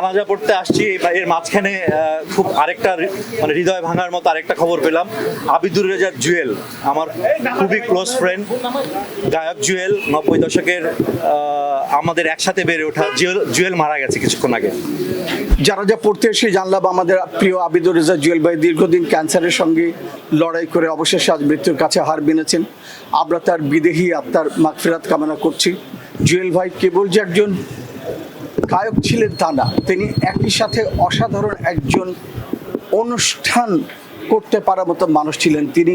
জানাজা পড়তে আসছি এর মাঝখানে খুব আরেকটা মানে হৃদয় ভাঙার মতো আরেকটা খবর পেলাম। আবিদুর রেজা জুয়েল আমার খুবই ক্লোজ ফ্রেন্ড, গায়ক জুয়েল, 90 দশকের আমাদের একসাথে বেড়ে ওঠা জুয়েল মারা গেছে কিছুক্ষণ আগে। জানাজা পড়তে এসে জানলাম আমাদের প্রিয় আবিদুর রেজা জুয়েল ভাই দীর্ঘদিন ক্যান্সারের সঙ্গে লড়াই করে অবশেষে আজ মৃত্যুর কাছে হার মেনেছেন। আমরা তার বিদেহী আত্মার মাগফিরাত কামনা করছি। জুয়েল ভাই কেবল যে একজন গায়ক ছিলেন তা না, তিনি একই সাথে অসাধারণ একজন অনুষ্ঠান করতে পারার মতো মানুষ ছিলেন। তিনি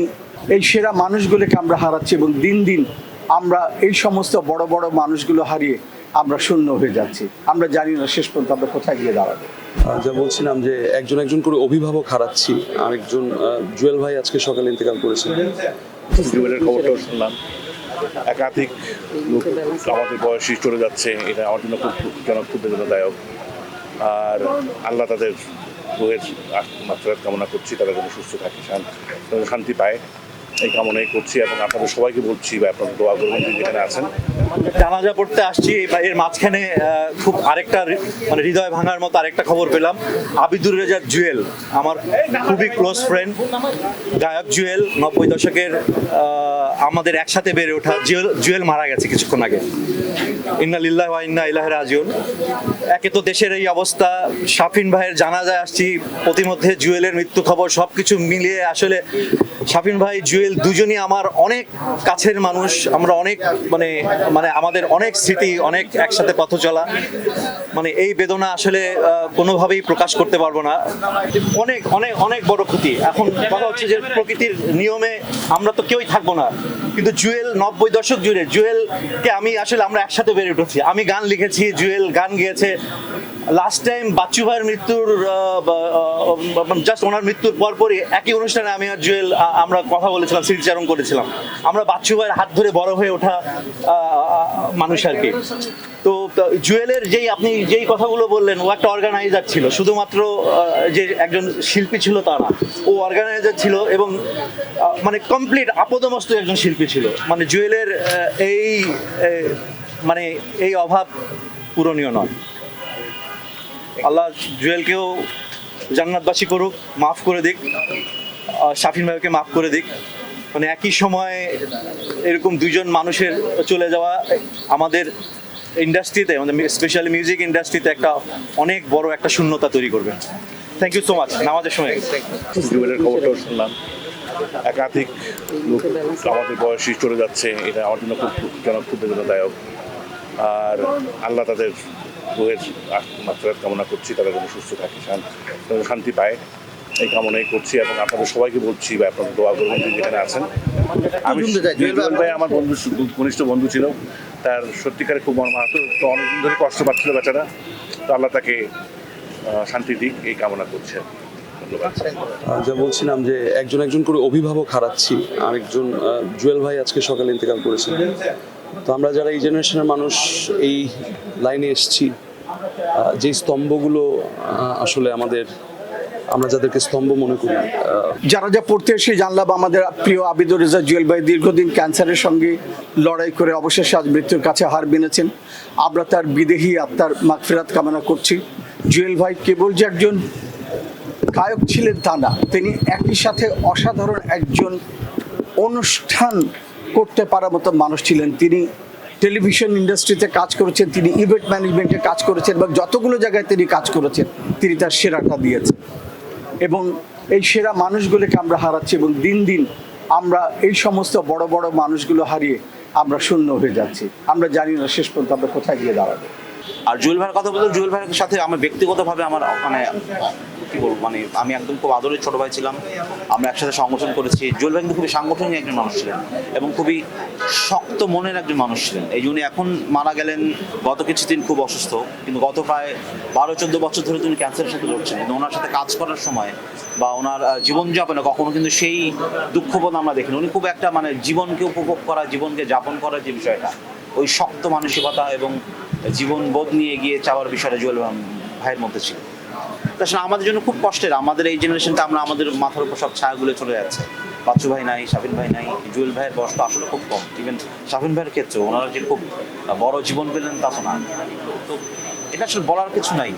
এই সেরা মানুষগুলোকে আমরা হারাচ্ছি এবং দিন দিন আমরা এই সমস্ত বড় বড় মানুষগুলো হারিয়ে আমরা শূন্য হয়ে যাচ্ছি। আমরা জানি না শেষ পর্যন্ত আমরা কোথায় গিয়ে দাঁড়াবো। যা বলছিলাম যে একজন একজন করে অভিভাবক হারাচ্ছি। আরেকজন জুয়েল ভাই আজকে সকালে ইন্তেকাল করেছেন। জুয়েলের খবরটাও শুনলাম। একাধিক লোক আমাদের বয়সী চলে যাচ্ছে, এটা আমার জন্য খুব বেদনাদায়ক। আর আল্লাহ তাদের রুহের মাত্রার কামনা করছি, তারা যেন সুস্থ থাকে, শান্তি পায়, এই কামনাই করছি। এবং আপনাদের সবাইকে বলছি বা আপনারা দোয়া করবেন যেখানে আছেন। জানাজা পড়তে আসছি এর মাঝখানে খুব আরেকটা মানে হৃদয় ভাঙার মতো আরেকটা খবর পেলাম। আবিদুর রেজা জুয়েল আমার খুবই ক্লোজ ফ্রেন্ড, গায়ক জুয়েল, 90 দশকের আমাদের একসাথে বেড়ে ওঠা জুয়েল মারা গেছে কিছুক্ষণ আগে। ইন্না লিল্লাহি ওয়া ইন্না ইলাইহি রাজিউন। একে তো দেশের এই অবস্থা, শাফিন ভাইয়ের জানাজায় আসছি, প্রতিমধ্যে জুয়েলের মৃত্যু খবর, সবকিছু মিলিয়ে আসলে শাফিন ভাই জুয়েল দুজনই আমার অনেক কাছের মানুষ। আমরা অনেক মানে মানে আমাদের অনেক স্মৃতি, অনেক একসাথে পথ চলা, মানে এই বেদনা আসলে কোনোভাবেই প্রকাশ করতে পারবো না। অনেক অনেক অনেক বড় ক্ষতি। এখন কথা হচ্ছে যে প্রকৃতির নিয়মে আমরা তো কেউই থাকবো না, কিন্তু জুয়েল 90 দশক জুড়ে জুয়েলকে আমরা একসাথে বেড়ে উঠেছি। আমি গান লিখেছি, জুয়েল গান গেয়েছে। লাস্ট টাইম বাচ্চু ভাইয়ের মৃত্যুর জাস্ট ওনার মৃত্যুর পরপরই একই অনুষ্ঠানে আমি আর জুয়েল আমরা কথা বলেছিলাম, স্মৃতিচারণ করেছিলাম। আমরা বাচ্চু ভাইয়ের হাত ধরে বড় হয়ে ওঠা মানুষ আর কি। তো জুয়েলের আপনি যেই কথাগুলো বললেন, ও একটা অর্গানাইজার ছিল, শুধুমাত্র যে একজন শিল্পী ছিল তা না, ও অর্গানাইজার ছিল এবং মানে কমপ্লিট আপদমস্তক একজন শিল্পী ছিল। মানে জুয়েলের এই অভাব পূরণীয় নয়। আল্লাহ জুয়েলকেও জান্নাতবাসী করুক, মাফ করে দিক, শাফিন ভাইকে মাফ করে দিক। মানে একই সময় এরকম দুজন মানুষের চলে যাওয়া আমাদের ইন্ডাস্ট্রিতে, আমাদের স্পেশালি মিউজিক ইন্ডাস্ট্রিতে একটা অনেক বড় একটা শূন্যতা তৈরি করবে। Thank you so much. নামাজের সময় জুয়েলের খবরটাও শুনলাম। একাধিক লোক আমাদের বয়সী চলে যাচ্ছে, এটা আমার জন্য খুব বেদনাদায়ক। আর আল্লাহ তাদের রুহের মাত্রার কামনা করছি, তারা যেন সুস্থ থাকে, শান্তি পায়, এই কামনাই করছি। এবং আপনাদের সবাইকে বলছি বা আপনারা দোয়া করবেন যেখানে আছেন। জুয়েল ভাই আমার বন্ধু, ঘনিষ্ঠ বন্ধু ছিল। তার সত্যিকারে খুব মর্মাহত, তো অনেকদিন ধরে কষ্ট পাচ্ছিল বেচারা। তো আল্লাহ তাকে শান্তি দিক, এই কামনা করছে। যা বলছিলাম যে একজন একজন করে অভিভাবক হারাচ্ছি। আরেকজন জুয়েল ভাই আজকে সকালে ইন্তেকাল করেছেন। তো আমরা যারা এই জেনারেশনের মানুষ এই লাইনে এসেছি, যে স্তম্ভগুলো আসলে আমরা যাদেরকে স্তম্ভ মনে করি। জানাজা পড়তে এসে জানলাম আমাদের প্রিয় আবিদুর রেজা জুয়েল ভাই দীর্ঘদিন ক্যান্সারের সঙ্গে লড়াই করে অবশেষে আজ মৃত্যুর কাছে হার মেনেছেন। আমরা তার বিদেহী আত্মার মাগফিরাত কামনা করছি। জুয়েল ভাই কেবল যে একজন গায়ক ছিলেন তা না, তিনি একই সাথে অসাধারণ একজন অনুষ্ঠান করতে পারার মতো মানুষ ছিলেন। তিনি টেলিভিশন ইন্ডাস্ট্রিতে কাজ করেছেন, তিনি ইভেন্ট ম্যানেজমেন্টে কাজ করেছেন এবং যতগুলো জায়গায় তিনি কাজ করেছেন তিনি তার সেরাটা দিয়েছেন। এবং এই সেরা মানুষগুলোকে আমরা হারাচ্ছি এবং দিন দিন আমরা এই সমস্ত বড় বড় মানুষগুলো হারিয়ে আমরা শূন্য হয়ে যাচ্ছি। আমরা জানি না শেষ পর্যন্ত আমরা কোথায় গিয়ে দাঁড়াবো। আর জুয়েল ভাইয়ের কথা বলতে, জুয়েল ভাইয়ের সাথে আমার ব্যক্তিগতভাবে আমার কি বলবো, আমি একদম খুব আদরের ছোট ভাই ছিলাম। আমরা একসাথে সংগঠন করেছি। জুয়েল ভাই কিন্তু খুবই সাংগঠনিক একজন মানুষ ছিলেন এবং খুবই শক্ত মনের একজন মানুষ ছিলেন। এই জন্য এখন মারা গেলেন গত কিছুদিন, খুব অসুস্থ, কিন্তু গত প্রায় 12-14 বছর ধরে তিনি ক্যান্সারের সাথে লড়ছেন। কিন্তু ওনার সাথে কাজ করার সময় বা ওনার জীবনযাপনে কখনো কিন্তু সেই দুঃখবোধ আমরা দেখিনি। উনি খুব একটা জীবনকে উপভোগ করা, জীবনকে যাপন করার যে বিষয়টা, ওই শক্ত মানসিকতা এবং জীবনবোধ নিয়ে এগিয়ে যাওয়ার বিষয়টা জুয়েল ভাইয়ের মধ্যে ছিল। আসলে আমাদের জন্য খুব কষ্টের, আমাদের এই জেনারেশনটা আমাদের মাথার উপর সব ছায়াগুলো চলে যাচ্ছে। বাচ্চু ভাই নাই, শাফিন ভাই নাই, জুয়েল ভাইয়ের বয়সটা আসলে খুব কম। ইভেন শাফিন ভাইয়ের ক্ষেত্রে ওনারা যে খুব বড় জীবন পেলেন তা তো না। তো এটা আসলে বলার কিছু নাই।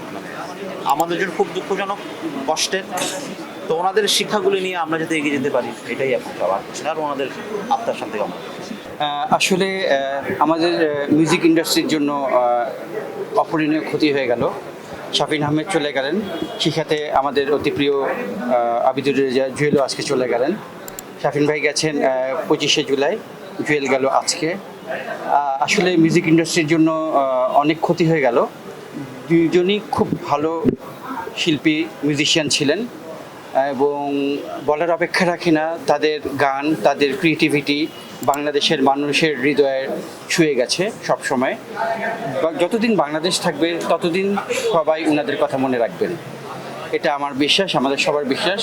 আমাদের জন্য খুব দুঃখজনক, কষ্টের। তো ওনাদের শিক্ষাগুলি নিয়ে আমরা যাতে এগিয়ে যেতে পারি, এটাই এখন চাওয়ার, আর ওনাদের আত্মার শান্তি কামনা করছি। আসলে আমাদের মিউজিক ইন্ডাস্ট্রির জন্য অপূরণীয় ক্ষতি হয়ে গেল। শাফিন আহমেদ চলে গেলেন, শিখাতে আমাদের অতি প্রিয় আবিদুর রেজা জুয়েলও আজকে চলে গেলেন। শাফিন ভাই গেছেন 25শে জুলাই, জুয়েল গেল আজকে। আসলে মিউজিক ইন্ডাস্ট্রির জন্য অনেক ক্ষতি হয়ে গেল। দুজনই খুব ভালো শিল্পী, মিউজিশিয়ান ছিলেন এবং বলার অপেক্ষা রাখি না, তাদের গান, তাদের ক্রিয়েটিভিটি বাংলাদেশের মানুষের হৃদয়ে ছুঁয়ে গেছে সব সময়। যতদিন বাংলাদেশ থাকবে ততদিন সবাই ওনাদের কথা মনে রাখবেন, এটা আমার বিশ্বাস, আমাদের সবার বিশ্বাস।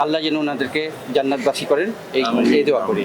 আল্লাহ যেন ওনাদেরকে জান্নাতবাসী করেন, এই দোয়া করি।